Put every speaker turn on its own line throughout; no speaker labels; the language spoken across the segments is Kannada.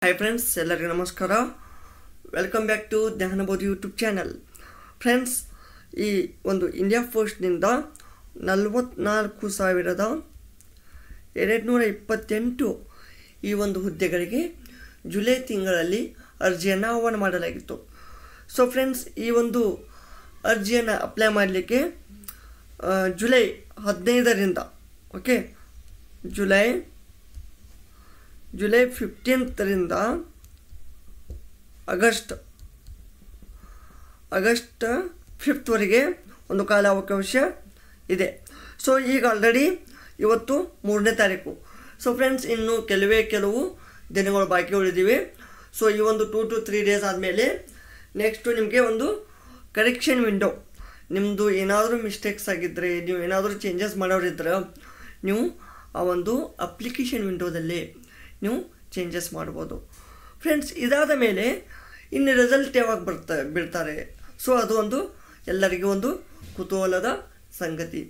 ಹಾಯ್ ಫ್ರೆಂಡ್ಸ್, ಎಲ್ಲರಿಗೂ ನಮಸ್ಕಾರ. Welcome back to Jnanabodhi YouTube channel. Friends, ಈ ಒಂದು ಇಂಡಿಯಾ ಪೋಸ್ಟ್ನಿಂದ 44,228 ಈ ಒಂದು ಹುದ್ದೆಗಳಿಗೆ ಜುಲೈ ತಿಂಗಳಲ್ಲಿ ಅರ್ಜಿಯನ್ನು ಆಹ್ವಾನ ಮಾಡಲಾಗಿತ್ತು. ಸೊ ಫ್ರೆಂಡ್ಸ್, ಈ ಒಂದು ಅರ್ಜಿಯನ್ನು ಅಪ್ಲೈ ಮಾಡಲಿಕ್ಕೆ ಜುಲೈ 15ರಿಂದ ಜುಲೈ 15ರಿಂದ ಆಗಸ್ಟ್ 5ವರೆಗೆ ಒಂದು ಕಾಲಾವಕಾಶ ಇದೆ. ಸೊ ಈಗ ಆಲ್ರೆಡಿ ಇವತ್ತು 3ನೇ ತಾರೀಕು. ಸೊ ಫ್ರೆಂಡ್ಸ್, ಇನ್ನು ಕೆಲವು ದಿನಗಳು ಬಾಕಿ ಉಳಿದಿವೆ. ಸೊ ಈ ಒಂದು 2 to 3 ಡೇಸ್ ಆದಮೇಲೆ ನೆಕ್ಸ್ಟು ನಿಮಗೆ ಒಂದು ಕರೆಕ್ಷನ್ ವಿಂಡೋ, ನಿಮ್ಮದು ಏನಾದರೂ ಮಿಸ್ಟೇಕ್ಸ್ ಆಗಿದ್ದರೆ, ನೀವು ಏನಾದರೂ ಚೇಂಜಸ್ ಮಾಡೋರಿದ್ರೆ ನೀವು ಆ ಒಂದು ಅಪ್ಲಿಕೇಶನ್ ವಿಂಡೋದಲ್ಲಿ ನೀವು ಚೇಂಜಸ್ ಮಾಡ್ಬೋದು. ಫ್ರೆಂಡ್ಸ್, ಇದಾದ ಮೇಲೆ ಇನ್ನು ರಿಸಲ್ಟ್ ಯಾವಾಗ ಬಿಡ್ತಾರೆ, ಸೊ ಅದು ಒಂದು ಎಲ್ಲರಿಗೂ ಒಂದು ಕುತೂಹಲದ ಸಂಗತಿ.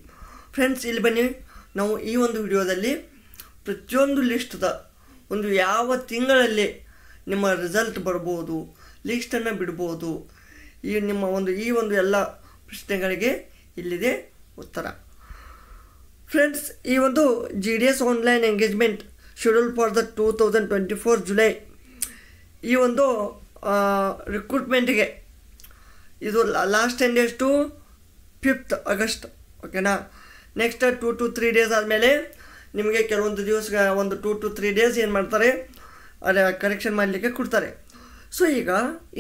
ಫ್ರೆಂಡ್ಸ್, ಇಲ್ಲಿ ಬನ್ನಿ, ನಾವು ಈ ಒಂದು ವಿಡಿಯೋದಲ್ಲಿ ಪ್ರತಿಯೊಂದು ಲಿಸ್ಟ್ದ ಒಂದು ಯಾವ ತಿಂಗಳಲ್ಲಿ ನಿಮ್ಮ ರಿಸಲ್ಟ್ ಬರ್ಬೋದು, ಲಿಸ್ಟನ್ನು ಬಿಡ್ಬೋದು, ಈ ಒಂದು ಎಲ್ಲ ಪ್ರಶ್ನೆಗಳಿಗೆ ಇಲ್ಲಿದೆ ಉತ್ತರ. ಫ್ರೆಂಡ್ಸ್, ಈ ಒಂದು GDS online engagement schedule for the 2024 July ಈ ಒಂದು ರಿಕ್ರೂಟ್ಮೆಂಟ್ಗೆ ಇದು ಲಾಸ್ಟ್ ಎಂಡ್ ಎಷ್ಟು 5th ಆಗಸ್ಟ್. ಓಕೆನಾ. ನೆಕ್ಸ್ಟ್ 2 to 3 ಡೇಸ್ ಆದಮೇಲೆ ನಿಮಗೆ ಕೆಲವೊಂದು ದಿವಸ ಒಂದು 2 to 3 ಡೇಸ್ ಏನು ಮಾಡ್ತಾರೆ, ಅದೇ ಕರೆಕ್ಷನ್ ಮಾಡಲಿಕ್ಕೆ ಕೊಡ್ತಾರೆ. ಸೊ ಈಗ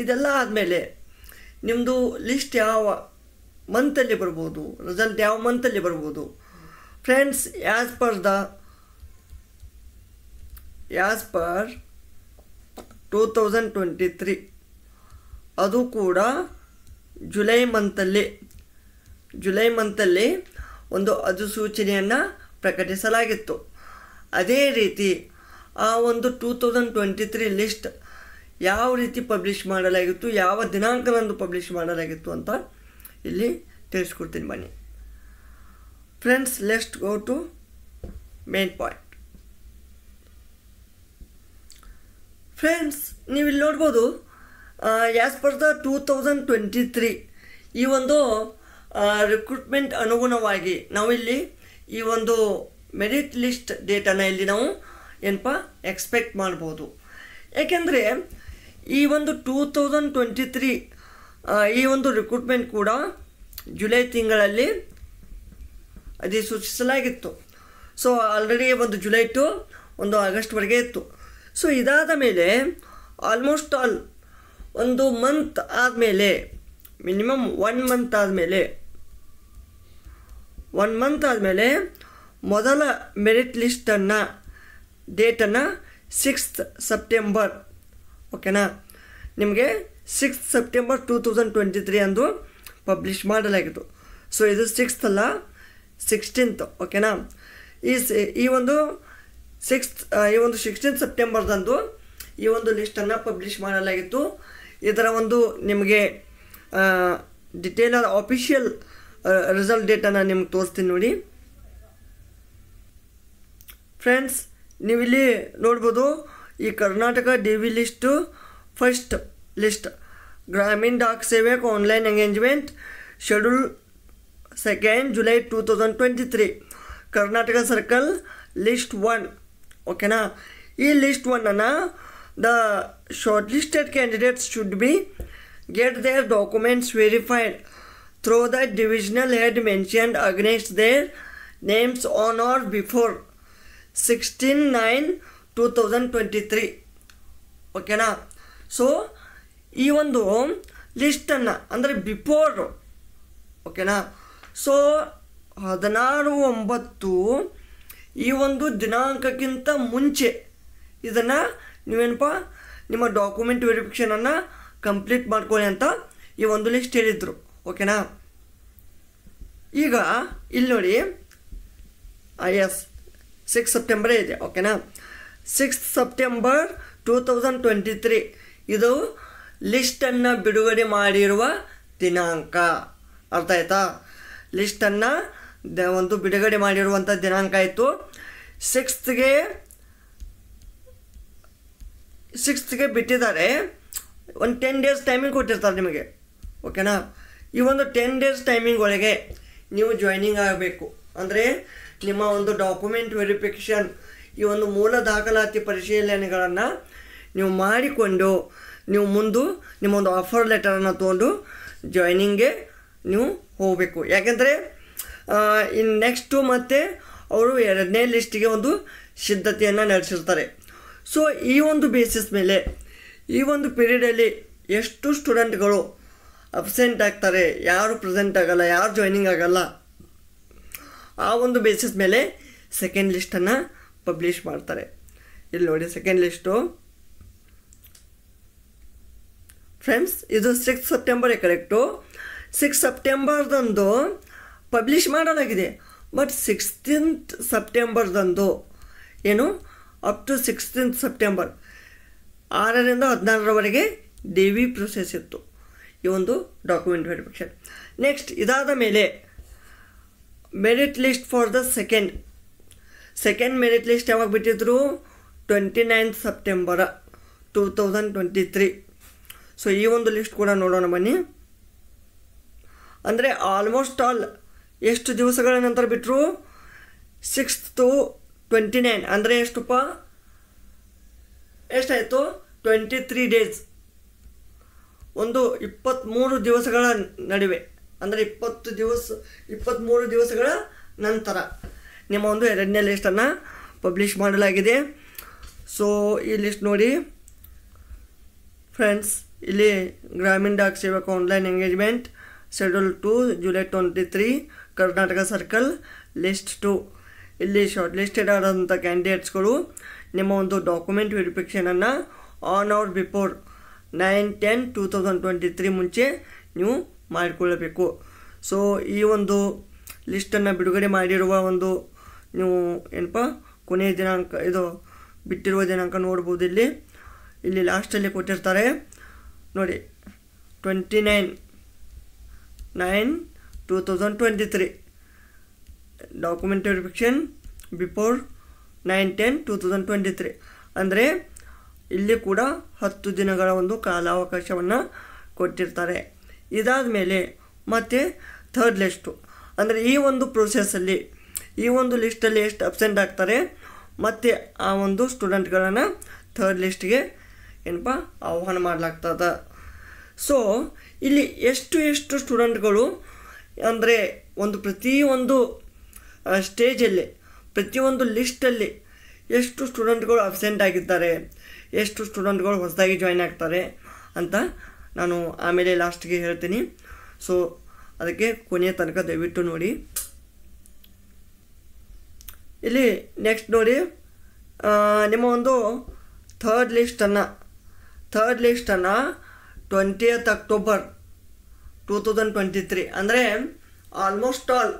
ಇದೆಲ್ಲ ಆದಮೇಲೆ ನಿಮ್ಮದು ಲಿಸ್ಟ್ ಯಾವ ಮಂತಲ್ಲಿ ಬರ್ಬೋದು, ರಿಸಲ್ಟ್ ಯಾವ ಮಂತಲ್ಲಿ ಬರ್ಬೋದು. ಫ್ರೆಂಡ್ಸ್, ಆ್ಯಸ್ ಪರ್ 2023 ಅದು ಕೂಡ ಜುಲೈ ಮಂತಲ್ಲಿ ಒಂದು ಅಧಿಸೂಚನೆಯನ್ನು ಪ್ರಕಟಿಸಲಾಗಿತ್ತು. ಅದೇ ರೀತಿ ಆ ಒಂದು 2023 ಲಿಸ್ಟ್ ಯಾವ ರೀತಿ ಪಬ್ಲಿಷ್ ಮಾಡಲಾಗಿತ್ತು, ಯಾವ ದಿನಾಂಕದಂದು ಪಬ್ಲಿಷ್ ಮಾಡಲಾಗಿತ್ತು ಅಂತ ಇಲ್ಲಿ ತಿಳಿಸ್ಕೊಡ್ತೀನಿ ಬನ್ನಿ. Friends, let's go to main point. Friends, ನೀವು ಇಲ್ಲಿ ನೋಡ್ಬೋದು, ಆ್ಯಸ್ ಪರ್ ದ 2023 ಈ ಒಂದು ರಿಕ್ರೂಟ್ಮೆಂಟ್ ಅನುಗುಣವಾಗಿ ನಾವಿಲ್ಲಿ ಈ ಒಂದು ಮೆರಿಟ್ ಲಿಸ್ಟ್ ಡೇಟನ್ನು ಇಲ್ಲಿ ನಾವು ಏನಪ್ಪ ಎಕ್ಸ್ಪೆಕ್ಟ್ ಮಾಡ್ಬೋದು. ಏಕೆಂದರೆ ಈ ಒಂದು 2023 ಈ ಒಂದು ರಿಕ್ರೂಟ್ಮೆಂಟ್ ಕೂಡ ಜುಲೈ ತಿಂಗಳಲ್ಲಿ ಅಧಿಸೂಚಿಸಲಾಗಿತ್ತು. ಸೊ ಆಲ್ರೆಡಿ ಒಂದು ಜುಲೈ ಟು ಒಂದು ಆಗಸ್ಟ್ವರೆಗೆ ಇತ್ತು. ಸೊ ಇದಾದ ಮೇಲೆ ಆಲ್ಮೋಸ್ಟ್ ಆಲ್ ಒಂದು ಮಂತ್ ಆದಮೇಲೆ, ಮಿನಿಮಮ್ 1 ಮಂತ್ ಆದಮೇಲೆ ಮೊದಲ ಮೆರಿಟ್ ಲಿಸ್ಟನ್ನು ಡೇಟನ್ನು 6th ಸೆಪ್ಟೆಂಬರ್, ಓಕೆನಾ, ನಿಮಗೆ 6th ಸೆಪ್ಟೆಂಬರ್ 2023 ಅಂದು ಪಬ್ಲಿಷ್ ಮಾಡಲಾಗಿತ್ತು. ಸೊ ಇದು 6th ಅಲ್ಲ, 16th, ಓಕೆನಾ. ಈ ಒಂದು 16th ಸೆಪ್ಟೆಂಬರ್ದಂದು ಈ ಒಂದು ಲಿಸ್ಟನ್ನು ಪಬ್ಲಿಷ್ ಮಾಡಲಾಗಿತ್ತು. ಇದರ ಒಂದು ನಿಮಗೆ ಡಿಟೇಲ್ ಆಫಿಷಿಯಲ್ ರಿಸಲ್ಟ್ ಡೇಟನ್ನು ನಿಮ್ಗೆ ತೋರಿಸ್ತೀನಿ ನೋಡಿ. ಫ್ರೆಂಡ್ಸ್, ನೀವಿಲ್ಲಿ ನೋಡ್ಬೋದು, ಈ Karnataka DV list first list Gramin Dak Sevak online engagement schedule 2nd July 2023 Karnataka circle list 1, ಓಕೆನಾ. ಈ ಲಿಸ್ಟ್ 1ಅನ್ನು the short listed candidates should be get their documents verified through the divisional head mentioned against their names on or before 16/9/2023, ಓಕೆನಾ. ಸೊ ಈ ಒಂದು ಲಿಸ್ಟನ್ನು ಅಂದರೆ ಬಿಫೋರ್, ಓಕೆನಾ. ಸೊ 16/9 ಈ ಒಂದು ದಿನಾಂಕಕ್ಕಿಂತ ಮುಂಚೆ ಇದನ್ನು ನೀವೇನಪ್ಪ ನಿಮ್ಮ ಡಾಕ್ಯುಮೆಂಟ್ ವೆರಿಫಿಕೇಷನನ್ನು ಕಂಪ್ಲೀಟ್ ಮಾಡ್ಕೊಳ್ಳಿ ಅಂತ ಈ ಒಂದು ಲಿಸ್ಟ್ ಹೇಳಿದರು, ಓಕೆನಾ. ಈಗ ಇಲ್ಲಿ ನೋಡಿ, 6 ಸೆಪ್ಟೆಂಬರೇ ಇದೆ, ಓಕೆನಾ. 6th ಸೆಪ್ಟೆಂಬರ್ 2023 ಇದು ಲಿಸ್ಟನ್ನು ಬಿಡುಗಡೆ ಮಾಡಿರುವ ದಿನಾಂಕ. ಅರ್ಥ ಆಯ್ತಾ? ಲಿಸ್ಟನ್ನು ಒಂದು ಬಿಡುಗಡೆ ಮಾಡಿರುವಂಥ ದಿನಾಂಕ ಆಯಿತು. 6th 6ಗೆ ಬಿಟ್ಟಿದ್ದಾರೆ. ಒಂದು 10 ಡೇಸ್ ಟೈಮಿಂಗ್ ಕೊಟ್ಟಿರ್ತಾರೆ ನಿಮಗೆ. ಓಕೆನಾ? ಈ ಒಂದು 10 ಡೇಸ್ ಟೈಮಿಂಗ್ ಒಳಗೆ ನೀವು ಜಾಯ್ನಿಂಗ್ ಆಗಬೇಕು. ಅಂದರೆ ನಿಮ್ಮ ಒಂದು ಡಾಕ್ಯುಮೆಂಟ್ ವೆರಿಫಿಕೇಷನ್, ಈ ಒಂದು ಮೂಲ ದಾಖಲಾತಿ ಪರಿಶೀಲನೆಗಳನ್ನು ನೀವು ಮಾಡಿಕೊಂಡು ನೀವು ನಿಮ್ಮ ಒಂದು ಆಫರ್ ಲೆಟರನ್ನು ತೊಗೊಂಡು ಜಾಯ್ನಿಂಗ್ಗೆ ನೀವು ಹೋಗಬೇಕು. ಯಾಕೆಂದರೆ ನೆಕ್ಸ್ಟು ಮತ್ತು ಅವರು 2ನೇ ಲಿಸ್ಟಿಗೆ ಒಂದು ಸಿದ್ಧತೆಯನ್ನು ನಡೆಸಿರ್ತಾರೆ. ಸೊ ಈ ಒಂದು ಬೇಸಿಸ್ ಮೇಲೆ ಈ ಒಂದು ಪೀರಿಯಡಲ್ಲಿ ಎಷ್ಟು ಸ್ಟೂಡೆಂಟ್ಗಳು ಅಬ್ಸೆಂಟ್ ಆಗ್ತಾರೆ, ಯಾರು ಪ್ರೆಸೆಂಟ್ ಆಗಲ್ಲ, ಯಾರು ಜಾಯ್ನಿಂಗ್ ಆಗಲ್ಲ, ಆ ಒಂದು ಬೇಸಿಸ್ ಮೇಲೆ ಸೆಕೆಂಡ್ ಲಿಸ್ಟನ್ನು ಪಬ್ಲಿಷ್ ಮಾಡ್ತಾರೆ. ಇಲ್ಲಿ ನೋಡಿ ಸೆಕೆಂಡ್ ಲಿಸ್ಟು ಫ್ರೆಂಡ್ಸ್, ಇದು 6 ಸೆಪ್ಟೆಂಬರ್ ಕರೆಕ್ಟು. 6 ಸೆಪ್ಟೆಂಬರ್ದಂದು ಪಬ್ಲಿಷ್ ಮಾಡಲಾಗಿದೆ. ಬಟ್ 16th ಸೆಪ್ಟೆಂಬರ್ದಂದು ಏನು ಅಪ್ ಟು 16th ಸೆಪ್ಟೆಂಬರ್ 6ರಿಂದ 16ರವರೆಗೆ DV ಪ್ರೊಸೆಸ್ ಇತ್ತು, ಈ ಒಂದು ಡಾಕ್ಯುಮೆಂಟ್ ವೆರಿಫಿಕೇಷನ್. ನೆಕ್ಸ್ಟ್ ಇದಾದ ಮೇಲೆ merit list for the second merit list ಯಾವಾಗ ಬಿಟ್ಟಿದ್ರು? 29th September 2023. ಸೊ ಈ ಒಂದು ಲಿಸ್ಟ್ ಕೂಡ ನೋಡೋಣ ಬನ್ನಿ. ಅಂದರೆ ಆಲ್ಮೋಸ್ಟ್ ಆಲ್ ಎಷ್ಟು ದಿವಸಗಳ ನಂತರ ಬಿಟ್ಟರು? 6 to 29 ಅಂದರೆ ಎಷ್ಟಪ್ಪ? ಎಷ್ಟಾಯಿತು? 23 ಡೇಸ್, ಒಂದು 23 ದಿವಸಗಳ ನಡುವೆ, ಅಂದರೆ 23 ದಿವಸಗಳ ನಂತರ ನಿಮ್ಮ ಒಂದು 2ನೇ ಲಿಸ್ಟನ್ನು ಪಬ್ಲಿಷ್ ಮಾಡಲಾಗಿದೆ. ಸೊ ಈ ಲಿಸ್ಟ್ ನೋಡಿ ಫ್ರೆಂಡ್ಸ್, ಇಲ್ಲಿ ಗ್ರಾಮೀಣ ಡಾಕ್ ಸೇವಕ online engagement schedule 2 July 23 Karnataka circle list 2. ಇಲ್ಲಿ ಶಾರ್ಟ್ ಲಿಸ್ಟೆಡ್ ಆದಂಥ ಕ್ಯಾಂಡಿಡೇಟ್ಸ್ಗಳು ನಿಮ್ಮ ಒಂದು ಡಾಕ್ಯುಮೆಂಟ್ ವೆರಿಫಿಕೇಷನನ್ನು ಆನ್ ಅವರ್ ಬಿಫೋರ್ 9/10/2023 ಮುಂಚೆ ನೀವು ಮಾಡಿಕೊಳ್ಳಬೇಕು. ಸೊ ಈ ಒಂದು ಲಿಸ್ಟನ್ನು ಬಿಡುಗಡೆ ಮಾಡಿರುವ ಒಂದು ನೀವು ಏನಪ್ಪ ಕೊನೆಯ ದಿನಾಂಕ, ಇದು ಬಿಟ್ಟಿರುವ ದಿನಾಂಕ ನೋಡ್ಬೋದು. ಇಲ್ಲಿ ಲಾಸ್ಟಲ್ಲಿ ಕೊಟ್ಟಿರ್ತಾರೆ ನೋಡಿ, 29/9/2023 ಡಾಕ್ಯುಮೆಂಟ್ ವೆರಿಫಿಕೇಷನ್ ಬಿಫೋರ್ 9/10/2023. ಅಂದರೆ ಇಲ್ಲಿ ಕೂಡ 10 ದಿನಗಳ ಒಂದು ಕಾಲಾವಕಾಶವನ್ನು ಕೊಟ್ಟಿರ್ತಾರೆ. ಇದಾದ ಮೇಲೆ ಮತ್ತೆ ಥರ್ಡ್ ಲಿಸ್ಟು, ಅಂದರೆ ಈ ಒಂದು ಪ್ರೊಸೆಸ್ಸಲ್ಲಿ ಈ ಒಂದು ಲಿಸ್ಟಲ್ಲಿ ಎಷ್ಟು ಅಬ್ಸೆಂಟ್ ಆಗ್ತಾರೆ ಮತ್ತು ಆ ಒಂದು ಸ್ಟೂಡೆಂಟ್ಗಳನ್ನು ಥರ್ಡ್ ಲಿಸ್ಟ್ಗೆ ಏನಪ್ಪ ಆಹ್ವಾನ ಮಾಡಲಾಗ್ತದೆ. ಸೊ ಇಲ್ಲಿ ಎಷ್ಟು ಸ್ಟೂಡೆಂಟ್ಗಳು ಅಂದರೆ ಪ್ರತಿಯೊಂದು ಸ್ಟೇಜಲ್ಲಿ, ಪ್ರತಿಯೊಂದು ಲಿಸ್ಟಲ್ಲಿ ಎಷ್ಟು ಸ್ಟೂಡೆಂಟ್ಗಳು ಅಬ್ಸೆಂಟ್ ಆಗಿದ್ದಾರೆ, ಎಷ್ಟು ಸ್ಟೂಡೆಂಟ್ಗಳು ಹೊಸದಾಗಿ ಜಾಯ್ನ್ ಆಗ್ತಾರೆ ಅಂತ ನಾನು ಆಮೇಲೆ ಲಾಸ್ಟ್ಗೆ ಹೇಳ್ತೀನಿ. ಸೊ ಅದಕ್ಕೆ ಕೊನೆಯ ತನಕ ದಯವಿಟ್ಟು ನೋಡಿ. ಇಲ್ಲಿ ನೆಕ್ಸ್ಟ್ ನೋಡಿ, ನಿಮ್ಮ ಒಂದು ಥರ್ಡ್ ಲಿಸ್ಟನ್ನು 20th ಅಕ್ಟೋಬರ್ 2023 ಅಂದರೆ ಆಲ್ಮೋಸ್ಟ್ ಆಲ್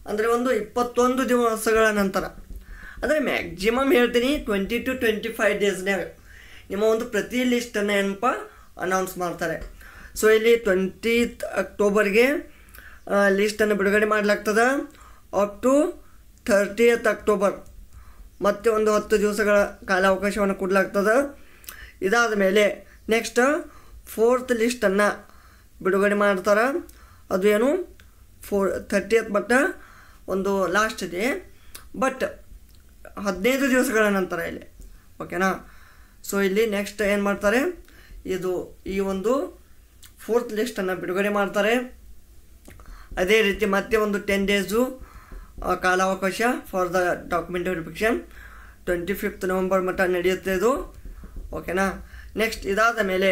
ಅಂದರೆ ಒಂದು 21 ದಿವಸಗಳ ನಂತರ, ಅಂದರೆ ಮ್ಯಾಕ್ಸಿಮಮ್ ಹೇಳ್ತೀನಿ 20 to 25 ಡೇಸ್ನಾಗ ನಿಮ್ಮ ಒಂದು ಪ್ರತಿ ಲಿಸ್ಟನ್ನು ಏನಪ್ಪ ಅನೌನ್ಸ್ ಮಾಡ್ತಾರೆ. ಸೊ ಇಲ್ಲಿ 20th ಅಕ್ಟೋಬರ್ಗೆ ಲಿಸ್ಟನ್ನು ಬಿಡುಗಡೆ ಮಾಡಲಾಗ್ತದೆ. ಅಪ್ ಟು 30th ಅಕ್ಟೋಬರ್ ಮತ್ತೆ ಒಂದು 10 ದಿವಸಗಳ ಕಾಲಾವಕಾಶವನ್ನು ಕೊಡಲಾಗ್ತದೆ. ಇದಾದ ಮೇಲೆ ನೆಕ್ಸ್ಟ್ 4th ಲಿಸ್ಟನ್ನು ಬಿಡುಗಡೆ ಮಾಡ್ತಾರೆ. ಅದು ಏನು 30th ಬಟ್ ಒಂದು ಲಾಸ್ಟ್ ಇದೆ, ಬಟ್ 15 ದಿವಸಗಳ ನಂತರ ಇಲ್ಲಿ. ಓಕೆನಾ? ಸೊ ಇಲ್ಲಿ ನೆಕ್ಸ್ಟ್ ಏನು ಮಾಡ್ತಾರೆ, ಈ ಒಂದು 4th ಲಿಸ್ಟನ್ನು ಬಿಡುಗಡೆ ಮಾಡ್ತಾರೆ. ಅದೇ ರೀತಿ ಮತ್ತೆ ಒಂದು 10 ಡೇಸು ಕಾಲಾವಕಾಶ for the document verification 25th November ಮಟ್ಟ ನಡೆಯುತ್ತೆ ಇದು. ಓಕೆನಾ? ನೆಕ್ಸ್ಟ್ ಇದಾದ ಮೇಲೆ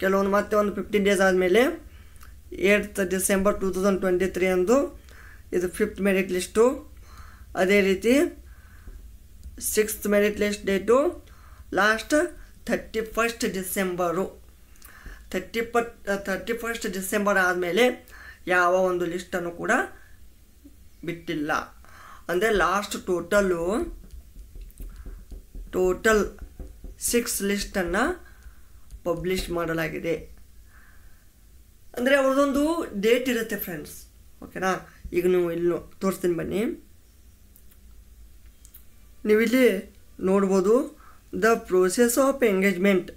ಕೆಲವೊಂದು ಮತ್ತೆ ಒಂದು 15 ಡೇಸ್ ಆದಮೇಲೆ 8th ಡಿಸೆಂಬರ್ 2023 ಅಂದು ಇದು 5th ಮೆರಿಟ್ ಲಿಸ್ಟು. ಅದೇ ರೀತಿ 6th merit list date last 31st December. 31st December ಆದಮೇಲೆ ಯಾವ ಒಂದು ಲಿಸ್ಟನ್ನು ಕೂಡ ಬಿಟ್ಟಿಲ್ಲ. ಅಂದರೆ ಲಾಸ್ಟ್ ಟೋಟಲ್ 6 ಲಿಸ್ಟನ್ನು ಪಬ್ಲಿಷ್ ಮಾಡಲಾಗಿದೆ. ಅಂದರೆ ಅವ್ರದ್ದೊಂದು ಡೇಟ್ ಇರುತ್ತೆ ಫ್ರೆಂಡ್ಸ್. ಓಕೆನಾ? ಈಗ ನೀವು ಇಲ್ಲಿ ತೋರಿಸ್ತೀನಿ ಬನ್ನಿ. ನೀವಿಲ್ಲಿ ನೋಡ್ಬೋದು the process of engagement,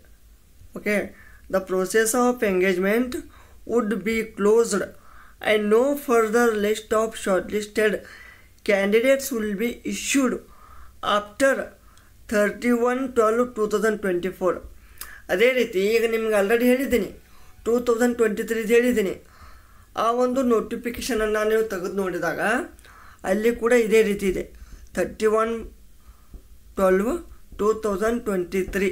okay, the process of engagement would be closed and no further list of shortlisted candidates will be issued after 31/12/2024. ಅದೇ ರೀತಿ ಈಗ ನಿಮ್ಗೆ ಆಲ್ರೆಡಿ ಹೇಳಿದ್ದೀನಿ 2023 ಹೇಳಿದ್ದೀನಿ. ಆ ಒಂದು ನೋಟಿಫಿಕೇಷನನ್ನು ನೀವು ತೆಗೆದು ನೋಡಿದಾಗ ಅಲ್ಲಿ ಕೂಡ ಇದೇ ರೀತಿ ಇದೆ 31/12/2023.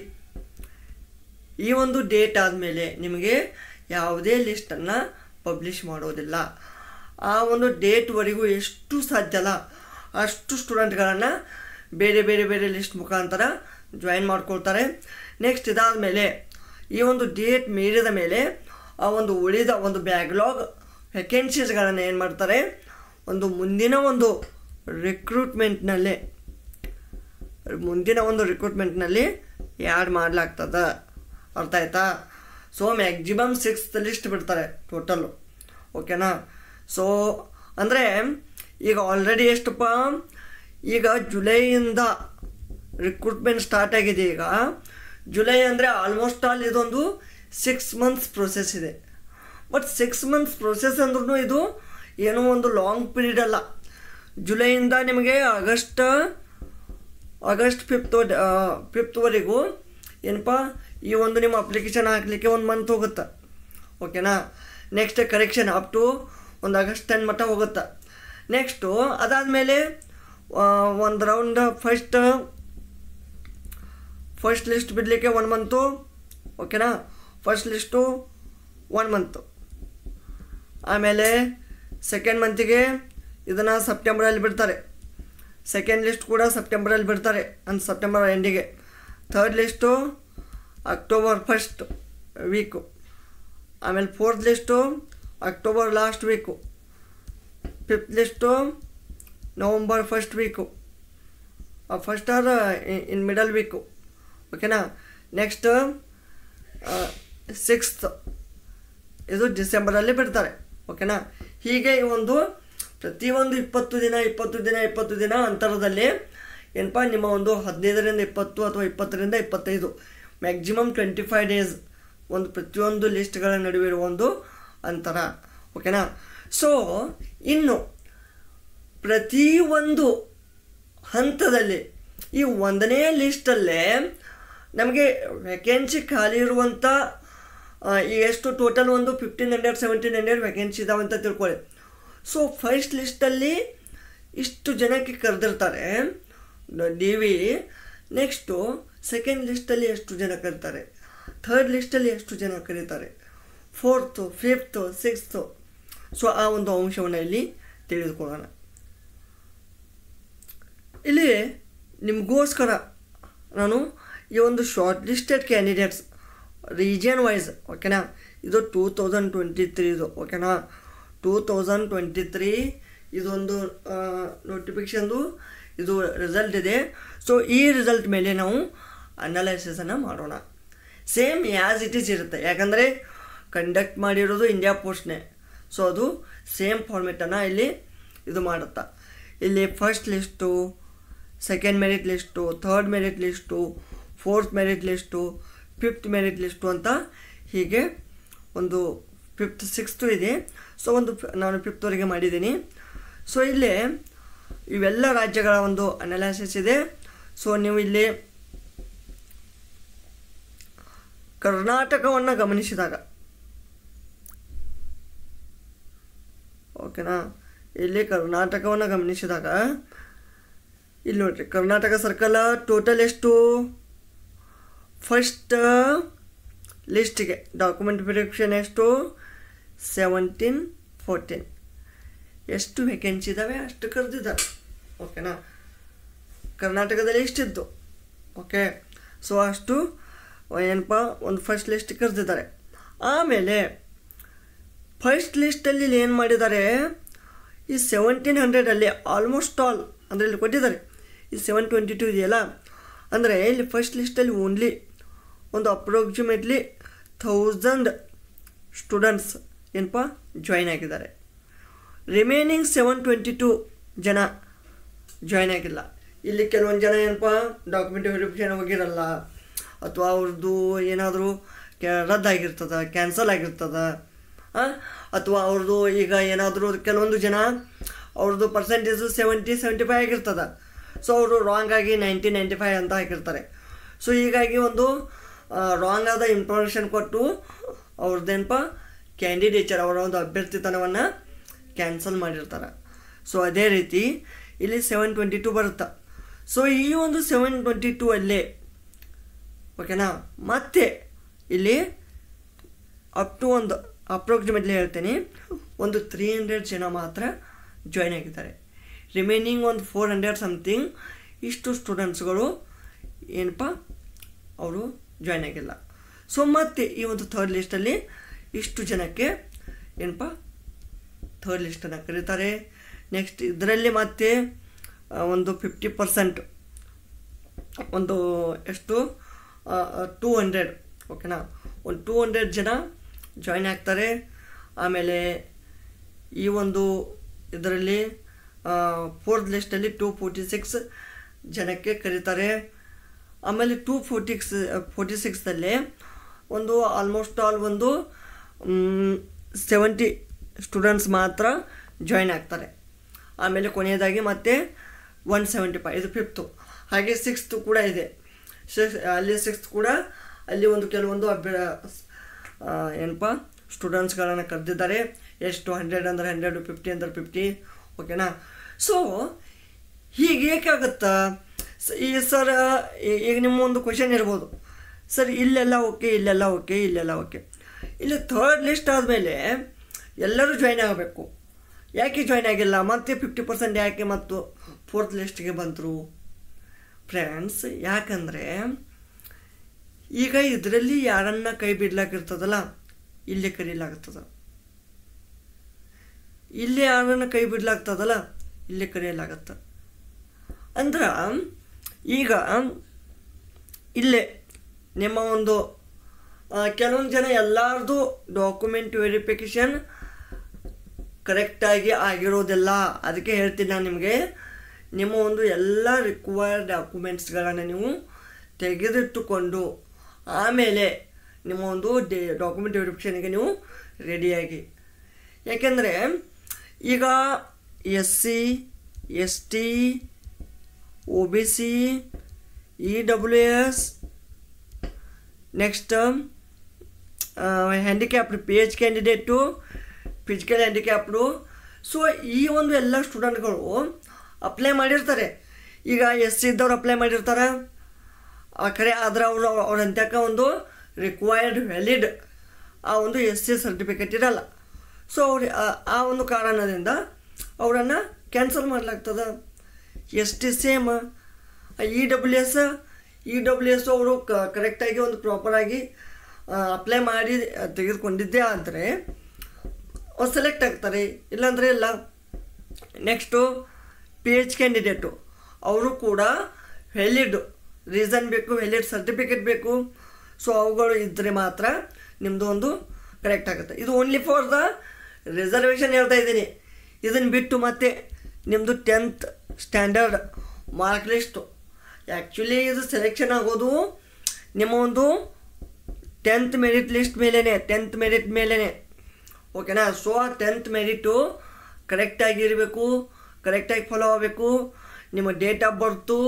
ಈ ಒಂದು ಡೇಟ್ ಆದಮೇಲೆ ನಿಮಗೆ ಯಾವುದೇ ಲಿಸ್ಟನ್ನು ಪಬ್ಲಿಷ್ ಮಾಡೋದಿಲ್ಲ. ಆ ಒಂದು ಡೇಟ್ವರೆಗೂ ಎಷ್ಟು ಸಾಧ್ಯಲ್ಲ ಅಷ್ಟು ಸ್ಟೂಡೆಂಟ್ಗಳನ್ನು ಬೇರೆ ಬೇರೆ ಬೇರೆ ಲಿಸ್ಟ್ ಮುಖಾಂತರ ಜಾಯಿನ್ ಮಾಡ್ಕೊಳ್ತಾರೆ. ನೆಕ್ಸ್ಟ್ ಇದಾದಮೇಲೆ ಈ ಒಂದು ಡೇಟ್ ಮೀರಿದ ಮೇಲೆ ಆ ಒಂದು ಉಳಿದ ಒಂದು ಬ್ಯಾಕ್ಲಾಗ್ ವೇಕೆನ್ಸೀಸ್ಗಳನ್ನು ಏನು ಮಾಡ್ತಾರೆ, ಒಂದು ಮುಂದಿನ ಒಂದು ರಿಕ್ರೂಟ್ಮೆಂಟ್ನಲ್ಲಿ ಆ್ಯಡ್ ಮಾಡಲಾಗ್ತದೆ. ಅರ್ಥ ಆಯ್ತಾ? ಸೊ ಮ್ಯಾಕ್ಸಿಮಮ್ 6th ಲಿಸ್ಟ್ ಬಿಡ್ತಾರೆ ಟೋಟಲ್ಲು, ಓಕೆನಾ? ಸೊ ಅಂದರೆ ಈಗ ಆಲ್ರೆಡಿ ಎಷ್ಟಪ್ಪ, ಈಗ ಜುಲೈಯಿಂದ ರಿಕ್ರೂಟ್ಮೆಂಟ್ ಸ್ಟಾರ್ಟ್ ಆಗಿದೆ. ಈಗ ಜುಲೈ ಅಂದರೆ ಆಲ್ಮೋಸ್ಟ್ ಆಲ್ ಇದೊಂದು 6 months ಪ್ರೊಸೆಸ್ ಇದೆ. ಬಟ್ 6 months ಪ್ರೊಸೆಸ್ ಅಂದ್ರೂ ಇದು ಏನೋ ಒಂದು ಲಾಂಗ್ ಪೀರಿಯಡ್ ಅಲ್ಲ. ಜುಲೈಯಿಂದ ನಿಮಗೆ ಆಗಸ್ಟ್ 5th ಏನಪ್ಪ ಈ ಒಂದು ನಿಮ್ಮ ಅಪ್ಲಿಕೇಶನ್ ಹಾಕಲಿಕ್ಕೆ 1 month ಹೋಗುತ್ತೆ, ಓಕೆನಾ? ನೆಕ್ಸ್ಟ್ ಕರೆಕ್ಷನ್ ಅಪ್ ಟು ಒಂದು ಆಗಸ್ಟ್ 10 ಮಟ್ಟ ಹೋಗುತ್ತೆ. ನೆಕ್ಸ್ಟು ಅದಾದಮೇಲೆ ಒಂದು ರೌಂಡ್ ಫಸ್ಟ್ ಲಿಸ್ಟ್ ಬಿಡಲಿಕ್ಕೆ 1 month, ಓಕೆನಾ? First list 1 month. ಆಮೇಲೆ ಸೆಕೆಂಡ್ ಮಂತಿಗೆ ಇದನ್ನು ಸೆಪ್ಟೆಂಬರಲ್ಲಿ ಬಿಡ್ತಾರೆ. ಸೆಕೆಂಡ್ ಲಿಸ್ಟ್ ಕೂಡ ಸೆಪ್ಟೆಂಬರಲ್ಲಿ ಬಿಡ್ತಾರೆ, ಸೆಪ್ಟೆಂಬರ್ ಎಂಡಿಗೆ. Third list October 1st week. ಆಮೇಲೆ 4th list October last week. 5th list November 1st week, first or in middle week, ಓಕೆನಾ? ನೆಕ್ಸ್ಟ್ 6th ಇದು ಡಿಸೆಂಬರಲ್ಲಿ ಬಿಡ್ತಾರೆ, ಓಕೆನಾ? ಹೀಗೆ ಈ ಒಂದು ಪ್ರತಿಯೊಂದು 20 ದಿನ ಅಂತರದಲ್ಲಿ ಏನಪ್ಪ ನಿಮ್ಮ ಒಂದು 15ರಿಂದ 20 ಅಥವಾ 20ರಿಂದ 25 ಮ್ಯಾಕ್ಸಿಮಮ್ 25 days ಒಂದು ಪ್ರತಿಯೊಂದು ಲಿಸ್ಟ್ಗಳ ನಡುವೆ ಇರುವ ಒಂದು ಅಂತರ, ಓಕೆನಾ? ಸೊ ಇನ್ನು ಪ್ರತಿಯೊಂದು ಹಂತದಲ್ಲಿ ಈ 1ನೇ ಲಿಸ್ಟಲ್ಲೇ ನಮಗೆ ವೇಕೆನ್ಸಿ ಖಾಲಿ ಇರುವಂಥ ಈ ಎಷ್ಟು ಟೋಟಲ್ ಒಂದು 1500-1700 ವೇಕೆನ್ಸಿ ಇದಾವೆ ಅಂತ ತಿಳ್ಕೊಳ್ಳಿ. ಸೊ ಫಸ್ಟ್ ಲಿಸ್ಟಲ್ಲಿ ಇಷ್ಟು ಜನಕ್ಕೆ ಕರೆದಿರ್ತಾರೆ DV. ನೆಕ್ಸ್ಟು ಸೆಕೆಂಡ್ ಲಿಸ್ಟಲ್ಲಿ ಎಷ್ಟು ಜನ ಕರೀತಾರೆ, ಥರ್ಡ್ ಲಿಸ್ಟಲ್ಲಿ ಎಷ್ಟು ಜನ ಕರೀತಾರೆ, 4th, 5th, 6th. ಸೊ ಆ ಒಂದು ಅಂಶವನ್ನು ಇಲ್ಲಿ ತಿಳಿದುಕೊಳ್ಳೋಣ. ಇಲ್ಲಿ ನಿಮಗೋಸ್ಕರ ನಾನು ಈ ಒಂದು short listed candidates region wise, ಓಕೆನಾ? ಇದು 2023 ಓಕೆನಾ? 2023 ಇದೊಂದು ನೋಟಿಫಿಕೇಷನ್ದು ಇದು ರಿಸಲ್ಟ್ ಇದೆ. ಸೊ ಈ ರಿಸಲ್ಟ್ ಮೇಲೆ ನಾವು ಅನಾಲಿಸಿಸನ್ನು ಮಾಡೋಣ. ಸೇಮ್ ಆ್ಯಸ್ ಇಟ್ ಈಸ್ ಇರುತ್ತೆ, ಯಾಕಂದರೆ ಕಂಡಕ್ಟ್ ಮಾಡಿರೋದು ಇಂಡಿಯಾ ಪೋಸ್ಟ್ನೇ. ಸೊ ಅದು ಸೇಮ್ ಫಾರ್ಮೆಟನ್ನು ಇಲ್ಲಿ ಇದು ಮಾಡುತ್ತಾ. ಇಲ್ಲಿ first list, second merit list, third merit list, 4th merit list, 5th merit list ಅಂತ ಹೀಗೆ ಒಂದು 5th 6th ಇದೆ. ಸೊ ನಾನು 5th ಮಾಡಿದ್ದೀನಿ. ಸೊ ಇಲ್ಲಿ ಇವೆಲ್ಲ ರಾಜ್ಯಗಳ ಒಂದು ಅನಾಲಿಸಿಸ್ ಇದೆ. ಸೊ ನೀವು ಇಲ್ಲಿ ಕರ್ನಾಟಕವನ್ನು ಗಮನಿಸಿದಾಗ, ಓಕೆನಾ? ಇಲ್ಲಿ ಕರ್ನಾಟಕವನ್ನು ಗಮನಿಸಿದಾಗ ಇಲ್ಲಿ ನೋಡಿರಿ, ಕರ್ನಾಟಕ ಸರ್ಕಲ್ ಟೋಟಲ್ ಎಷ್ಟು, ಫಸ್ಟ್ ಲಿಸ್ಟಿಗೆ ಡಾಕ್ಯುಮೆಂಟ್ ವೆರಿಫಿಕೇಷನ್ ಎಷ್ಟು 1714 ಎಷ್ಟು ವೇಕೆನ್ಸಿ ಇದ್ದಾವೆ ಅಷ್ಟು ಕರೆದಿದ್ದಾರೆ, ಓಕೆನಾ? ಕರ್ನಾಟಕದಲ್ಲಿ ಎಷ್ಟಿದ್ದು, ಓಕೆ? ಸೊ ಅಷ್ಟು ಏನಪ್ಪ ಒಂದು ಫಸ್ಟ್ ಲಿಸ್ಟ್ ಕರೆದಿದ್ದಾರೆ. ಆಮೇಲೆ ಫಸ್ಟ್ ಲಿಸ್ಟಲ್ಲಿ ಇಲ್ಲಿ ಏನು ಮಾಡಿದ್ದಾರೆ, ಈ 1700 ಆಲ್ಮೋಸ್ಟ್ ಆಲ್ ಅಂದರೆ ಇಲ್ಲಿ ಕೊಟ್ಟಿದ್ದಾರೆ. ಈ 722 ಇದೆಯಲ್ಲ, ಅಂದರೆ ಇಲ್ಲಿ ಫಸ್ಟ್ ಲಿಸ್ಟಲ್ಲಿ ಓನ್ಲಿ ಒಂದು ಅಪ್ರಾಕ್ಸಿಮೇಟ್ಲಿ 1000 ಸ್ಟೂಡೆಂಟ್ಸ್ ಏನಪ್ಪ ಜಾಯ್ನ್ ಆಗಿದ್ದಾರೆ. ರಿಮೈನಿಂಗ್ 722 ಜನ ಜಾಯ್ನ್ ಆಗಿಲ್ಲ. ಇಲ್ಲಿ ಕೆಲವೊಂದು ಜನ ಏನಪ್ಪ ಡಾಕ್ಯುಮೆಂಟ್ ವೆರಿಫಿಕೇಷನ್ ಹೋಗಿರಲ್ಲ, ಅಥವಾ ಅವ್ರದ್ದು ಏನಾದರೂ ರದ್ದಾಗಿರ್ತದೆ, ಕ್ಯಾನ್ಸಲ್ ಆಗಿರ್ತದೆ, ಅಥವಾ ಅವ್ರದ್ದು ಈಗ ಏನಾದರೂ ಕೆಲವೊಂದು ಜನ ಅವ್ರದ್ದು ಪರ್ಸೆಂಟೇಜು 70-75 ಆಗಿರ್ತದೆ. ಸೊ ಅವರು ರಾಂಗ್ ಆಗಿ 90-95 ಅಂತ ಹಾಕಿರ್ತಾರೆ. ಸೊ ಹೀಗಾಗಿ ಒಂದು ರಾಂಗ್ ಆದ ಇನ್ಫಾರ್ಮೇಷನ್ ಕೊಟ್ಟು ಅವ್ರದ್ದೇನಪ್ಪ ಕ್ಯಾಂಡಿಡೇಚರ್, ಅವರ ಒಂದು ಅಭ್ಯರ್ಥಿತನವನ್ನು ಕ್ಯಾನ್ಸಲ್ ಮಾಡಿರ್ತಾರೆ. ಸೊ ಅದೇ ರೀತಿ ಇಲ್ಲಿ 722 ಬರುತ್ತೆ. ಸೊ ಈ ಒಂದು 722 ಅಲ್ಲೇ ಓಕೆನಾ, ಮತ್ತೆ ಇಲ್ಲಿ ಅಪ್ ಟು ಒಂದು ಅಪ್ರಾಕ್ಸಿಮೇಟ್ಲಿ ಹೇಳ್ತೀನಿ ಒಂದು 300 ಜನ ಮಾತ್ರ ಜಾಯ್ನ್ ಆಗಿದ್ದಾರೆ. ರಿಮೈನಿಂಗ್ ಒಂದು 400 ಸಮಥಿಂಗ್ ಇಷ್ಟು ಸ್ಟೂಡೆಂಟ್ಸ್ಗಳು ಏನಪ್ಪ ಅವರು ಜಾಯ್ನ್ ಆಗಿಲ್ಲ. ಸೊ ಮತ್ತೆ ಈ ಒಂದು ಥರ್ಡ್ ಲಿಸ್ಟಲ್ಲಿ ಇಷ್ಟು ಜನಕ್ಕೆ ಏನಪ್ಪ ಥರ್ಡ್ ಲಿಸ್ಟನ್ನು ಕರೀತಾರೆ. ನೆಕ್ಸ್ಟ್ ಇದರಲ್ಲಿ ಮತ್ತೆ ಒಂದು 50% ಒಂದು ಎಷ್ಟು 200 ಓಕೆನಾ, ಒಂದು 200 ಜನ ಜಾಯ್ನ್ ಆಗ್ತಾರೆ. ಆಮೇಲೆ ಈ ಒಂದು ಇದರಲ್ಲಿ ಫೋರ್ತ್ ಲಿಸ್ಟಲ್ಲಿ 246 ಜನಕ್ಕೆ ಕರೀತಾರೆ. ಆಮೇಲೆ 246ದಲ್ಲಿ ಒಂದು ಆಲ್ಮೋಸ್ಟ್ ಆಲ್ ಒಂದು 70 ಸ್ಟೂಡೆಂಟ್ಸ್ ಮಾತ್ರ ಜಾಯ್ನ್ ಆಗ್ತಾರೆ. ಆಮೇಲೆ ಕೊನೆಯದಾಗಿ ಮತ್ತೆ 175 ಇದು 5th. ಹಾಗೆ 6th ಕೂಡ ಇದೆ. ಅಲ್ಲಿ 6th ಕೂಡ ಅಲ್ಲಿ ಒಂದು ಕೆಲವೊಂದು ಏನಪ್ಪ ಸ್ಟೂಡೆಂಟ್ಸ್ಗಳನ್ನು ಕರೆದಿದ್ದಾರೆ. ಎಷ್ಟು 100 ಅಂದರೆ 100, 50 ಅಂದರೆ 50 ಓಕೆನಾ. ಸೊ ಹೀಗೆ ಏಕಾಗುತ್ತಾ ಈ ಸರ್, ಈಗ ನಿಮ್ಮ ಒಂದು ಕ್ವಶನ್ ಇರ್ಬೋದು, ಸರ್ ಇಲ್ಲೆಲ್ಲ ಓಕೆ, ಇಲ್ಲೆಲ್ಲ ಓಕೆ, ಇಲ್ಲೆಲ್ಲ ಓಕೆ, ಇಲ್ಲಿ ಥರ್ಡ್ ಲಿಸ್ಟ್ ಆದಮೇಲೆ ಎಲ್ಲರೂ ಜಾಯ್ನ್ ಆಗಬೇಕು, ಯಾಕೆ ಜಾಯ್ನ್ ಆಗಿಲ್ಲ, ಮತ್ತೆ 50% ಯಾಕೆ ಮತ್ತು ಫೋರ್ತ್ ಲಿಸ್ಟ್ಗೆ ಬಂದರು ಫ್ರೆಂಡ್ಸ್? ಯಾಕಂದರೆ ಈಗ ಇದರಲ್ಲಿ ಯಾರನ್ನ ಕೈ ಬಿಡ್ಲಾಕಿರ್ತದಲ್ಲ ಇಲ್ಲೇ ಕರೀಲಾಗ್ತದ, ಇಲ್ಲಿ ಯಾರನ್ನ ಕೈ ಬಿಡ್ಲಾಗ್ತದಲ್ಲ ಇಲ್ಲೇ ಕರೆಯಲಾಗತ್ತೆ. ಅಂದ್ರೆ ಈಗ ಇಲ್ಲೇ ನಿಮ್ಮ ಒಂದು ಕೆಲವೊಂದು ಜನ ಎಲ್ಲರದು ಡಾಕ್ಯುಮೆಂಟ್ ವೆರಿಫಿಕೇಷನ್ ಕರೆಕ್ಟಾಗಿ ಆಗಿರೋದಿಲ್ಲ. ಅದಕ್ಕೆ ಹೇಳ್ತೀನಿ ನಾನು ನಿಮಗೆ, ನಿಮ್ಮ ಒಂದು ಎಲ್ಲ ರಿಕ್ವೈರ್ಡ್ ಡಾಕ್ಯುಮೆಂಟ್ಸ್ಗಳನ್ನು ನೀವು ತೆಗೆದಿಟ್ಟುಕೊಂಡು ಆಮೇಲೆ ನಿಮ್ಮ ಒಂದು ಡಾಕ್ಯುಮೆಂಟ್ ವೆರಿಫಿಕೇಷನ್ಗೆ ನೀವು ರೆಡಿಯಾಗಿ. ಯಾಕೆಂದರೆ ಈಗ SC ST OBC EWS next handicapped PH candidate, physical handicapped. So ಈ ಒಂದು ಎಲ್ಲ ಸ್ಟೂಡೆಂಟ್ಗಳು ಅಪ್ಲೈ ಮಾಡಿರ್ತಾರೆ. ಈಗ SC ಇದ್ದವ್ರು ಅಪ್ಲೈ ಮಾಡಿರ್ತಾರೆ ಖರೆ, ಆದರೆ ಅವ್ರ ಅಂತ್ಯಕ್ಕೆ ಒಂದು ರಿಕ್ವೈರ್ಡ್ ವ್ಯಾಲಿಡ್ ಆ ಒಂದು SC ಸರ್ಟಿಫಿಕೇಟ್ ಇರಲ್ಲ. ಸೊ ಅವ್ರು ಆ ಒಂದು ಕಾರಣದಿಂದ ಅವರನ್ನು ಕ್ಯಾನ್ಸಲ್ ಮಾಡಲಾಗ್ತದೆ. ST same. EWS ಅವರು ಕರೆಕ್ಟಾಗಿ ಒಂದು ಪ್ರಾಪರಾಗಿ ಅಪ್ಲೈ ಮಾಡಿ ತೆಗೆದುಕೊಂಡಿದ್ದೇ ಆದರೆ ಅವ್ರು ಸೆಲೆಕ್ಟ್ ಆಗ್ತಾರೆ, ಇಲ್ಲಾಂದರೆ ಇಲ್ಲ. ನೆಕ್ಸ್ಟು PH ಕ್ಯಾಂಡಿಡೇಟು, ಅವರು ಕೂಡ ವ್ಯಾಲಿಡ್ ರೀಸನ್ ಬೇಕು, ವ್ಯಾಲಿಡ್ ಸರ್ಟಿಫಿಕೇಟ್ ಬೇಕು. ಸೊ ಅವುಗಳು ಇದ್ದರೆ ಮಾತ್ರ ನಿಮ್ಮದು ಒಂದು ಕರೆಕ್ಟ್ ಆಗುತ್ತೆ. ಇದು ಓನ್ಲಿ ಫಾರ್ ದ ರಿಸರ್ವೇಷನ್ ಹೇಳ್ತಾ ಇದ್ದೀನಿ. ಇದನ್ನು ಬಿಟ್ಟು ಮತ್ತೆ ನಿಮ್ಮದು 10th standard mark list, actually ಇದು ಸೆಲೆಕ್ಷನ್ ಆಗೋದು ನಿಮ್ಮ ಒಂದು 10th ಮೆರಿಟ್ ಲಿಸ್ಟ್ ಮೇಲೇ, 10th ಮೆರಿಟ್ ಮೇಲೇ ಓಕೆನಾ. ಸೊ ಆ 10th ಮೆರಿಟು ಕರೆಕ್ಟಾಗಿ ಇರಬೇಕು, ಕರೆಕ್ಟಾಗಿ ಫಾಲೋ ಆಗಬೇಕು. ನಿಮ್ಮ ಡೇಟ್ ಆಫ್ ಬರ್ತು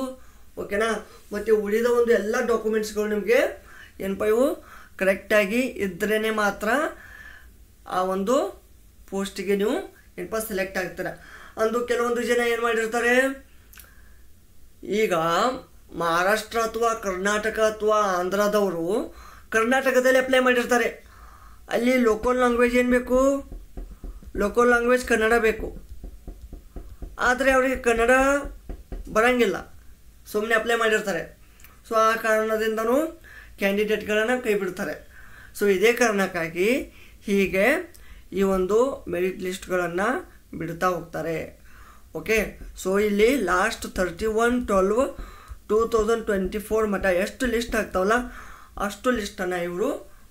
ಓಕೆನಾ, ಮತ್ತು ಉಳಿದ ಒಂದು ಎಲ್ಲ ಡಾಕ್ಯುಮೆಂಟ್ಸ್ಗಳು ನಿಮಗೆ ಏನಪ್ಪ ಇವು ಕರೆಕ್ಟಾಗಿ ಇದ್ರೇ ಮಾತ್ರ ಆ ಒಂದು ಪೋಸ್ಟಿಗೆ ನೀವು ಏನಪ್ಪ ಸೆಲೆಕ್ಟ್ ಆಗ್ತಾರೆ. ಅಂದು ಕೆಲವೊಂದು ಜನ ಏನು ಮಾಡಿರ್ತಾರೆ, ಈಗ ಮಹಾರಾಷ್ಟ್ರ ಅಥವಾ ಕರ್ನಾಟಕ ಅಥವಾ ಆಂಧ್ರದವರು ಕರ್ನಾಟಕದಲ್ಲಿ ಅಪ್ಲೈ ಮಾಡಿರ್ತಾರೆ. ಅಲ್ಲಿ ಲೋಕಲ್ ಲ್ಯಾಂಗ್ವೇಜ್ ಏನು ಬೇಕು, ಲೋಕಲ್ ಲ್ಯಾಂಗ್ವೇಜ್ ಕನ್ನಡ ಬೇಕು. ಆದರೆ ಅವರಿಗೆ ಕನ್ನಡ ಬರೋಂಗಿಲ್ಲ, ಸುಮ್ಮನೆ ಅಪ್ಲೈ ಮಾಡಿರ್ತಾರೆ. ಸೊ ಆ ಕಾರಣದಿಂದನೂ ಕ್ಯಾಂಡಿಡೇಟ್ಗಳನ್ನು ಕೈ ಬಿಡ್ತಾರೆ. ಸೊ ಇದೇ ಕಾರಣಕ್ಕಾಗಿ ಹೀಗೆ ಈ ಒಂದು ಮೆರಿಟ್ ಲಿಸ್ಟ್ಗಳನ್ನು ಬಿಡ್ತಾ ಹೋಗ್ತಾರೆ. ಓಕೆ. ಸೊ ಇಲ್ಲಿ ಲಾಸ್ಟ್ 31/12/2024 ಮಟ್ಟ ಎಷ್ಟು ಲಿಸ್ಟ್ ಆಗ್ತಾವಲ್ಲ ಅಷ್ಟು ಲಿಸ್ಟನ್ನು ಇವರು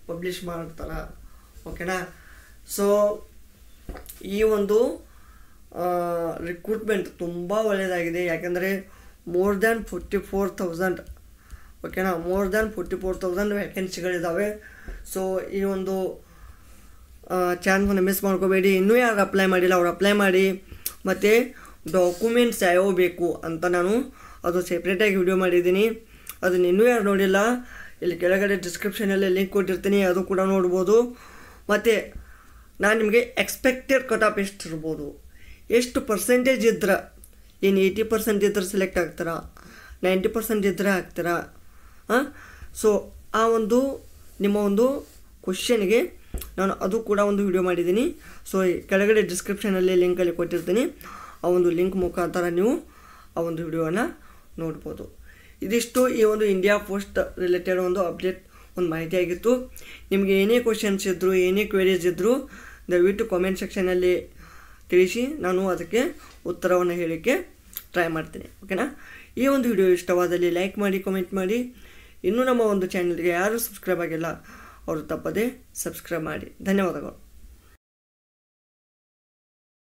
ಪಬ್ಲಿಷ್ ಮಾಡ್ತಾರೆ. ಓಕೆನಾ. ಸೊ ಈ ಒಂದು ರಿಕ್ರೂಟ್ಮೆಂಟ್ ತುಂಬ ಒಳ್ಳೆಯದಾಗಿದೆ. ಯಾಕೆಂದರೆ ಮೋರ್ ದ್ಯಾನ್ 44,000 ಓಕೆನಾ, ಮೋರ್ ದ್ಯಾನ್ 44,000 ವ್ಯಾಕೆನ್ಸಿಗಳಿದ್ದಾವೆ. ಸೊ ಈ ಒಂದು ಚಾನ್ಸನ್ನು ಮಿಸ್ ಮಾಡ್ಕೋಬೇಡಿ. ಇನ್ನೂ ಯಾರು ಅಪ್ಲೈ ಮಾಡಿಲ್ಲ ಅವ್ರು ಅಪ್ಲೈ ಮಾಡಿ. ಮತ್ತು ಡಾಕ್ಯುಮೆಂಟ್ಸ್ ಯಾವ್ಯಾವ ಬೇಕು ಅಂತ ನಾನು ಅದು ಸೆಪ್ರೇಟಾಗಿ ವಿಡಿಯೋ ಮಾಡಿದ್ದೀನಿ. ಅದನ್ನು ಇನ್ನೂ ಯಾರು ನೋಡಿಲ್ಲ ಇಲ್ಲಿ ಕೆಳಗಡೆ ಡಿಸ್ಕ್ರಿಪ್ಷನಲ್ಲಿ ಲಿಂಕ್ ಕೊಟ್ಟಿರ್ತೀನಿ, ಅದು ಕೂಡ ನೋಡ್ಬೋದು. ಮತ್ತು ನಾನು ನಿಮಗೆ ಎಕ್ಸ್ಪೆಕ್ಟೆಡ್ ಕಟ್ ಆಫ್ ಎಷ್ಟು ಇರ್ಬೋದು, ಎಷ್ಟು ಪರ್ಸೆಂಟೇಜ್ ಇದ್ರೆ, ಏನು 80% ಇದ್ರೆ ಸೆಲೆಕ್ಟ್ ಆಗ್ತಾರಾ, 90% ಇದ್ದರೆ ಆಗ್ತಾರಾ. ಸೊ ಆ ಒಂದು ನಿಮ್ಮ ಒಂದು ಕ್ವಶನ್ಗೆ ನಾನು ಅದು ಕೂಡ ಒಂದು ವಿಡಿಯೋ ಮಾಡಿದ್ದೀನಿ. ಸೊ ಕೆಳಗಡೆ ಡಿಸ್ಕ್ರಿಪ್ಷನಲ್ಲಿ ಲಿಂಕಲ್ಲಿ ಕೊಟ್ಟಿರ್ತೀನಿ, ಆ ಒಂದು ಲಿಂಕ್ ಮುಖಾಂತರ ನೀವು ಆ ಒಂದು ವಿಡಿಯೋನ ನೋಡ್ಬೋದು. ಇದಿಷ್ಟು ಈ ಒಂದು ಇಂಡಿಯಾ ಪೋಸ್ಟ್ ರಿಲೇಟೆಡ್ ಒಂದು ಅಪ್ಡೇಟ್, ಒಂದು ಮಾಹಿತಿ ಆಗಿತ್ತು. ನಿಮಗೆ ಏನೇ ಕ್ವಶನ್ಸ್ ಇದ್ದರೂ, ಏನೇ ಕ್ವೆರೀಸ್ ಇದ್ದರೂ ದಯವಿಟ್ಟು ಕಾಮೆಂಟ್ ಸೆಕ್ಷನಲ್ಲಿ ತಿಳಿಸಿ, ನಾನು ಅದಕ್ಕೆ ಉತ್ತರವನ್ನು ಹೇಳೋಕ್ಕೆ ಟ್ರೈ ಮಾಡ್ತೀನಿ. ಓಕೆನಾ. ಈ ಒಂದು ವಿಡಿಯೋ ಇಷ್ಟವಾದಲ್ಲಿ ಲೈಕ್ ಮಾಡಿ, ಕಾಮೆಂಟ್ ಮಾಡಿ. ಇನ್ನೂ ನಮ್ಮ ಒಂದು ಚಾನಲ್ಗೆ ಯಾರು ಸಬ್ಸ್ಕ್ರೈಬ್ ಆಗಿಲ್ಲ ಅವರು ತಪ್ಪದೇ ಸಬ್ಸ್ಕ್ರೈಬ್ ಮಾಡಿ. ಧನ್ಯವಾದಗಳು.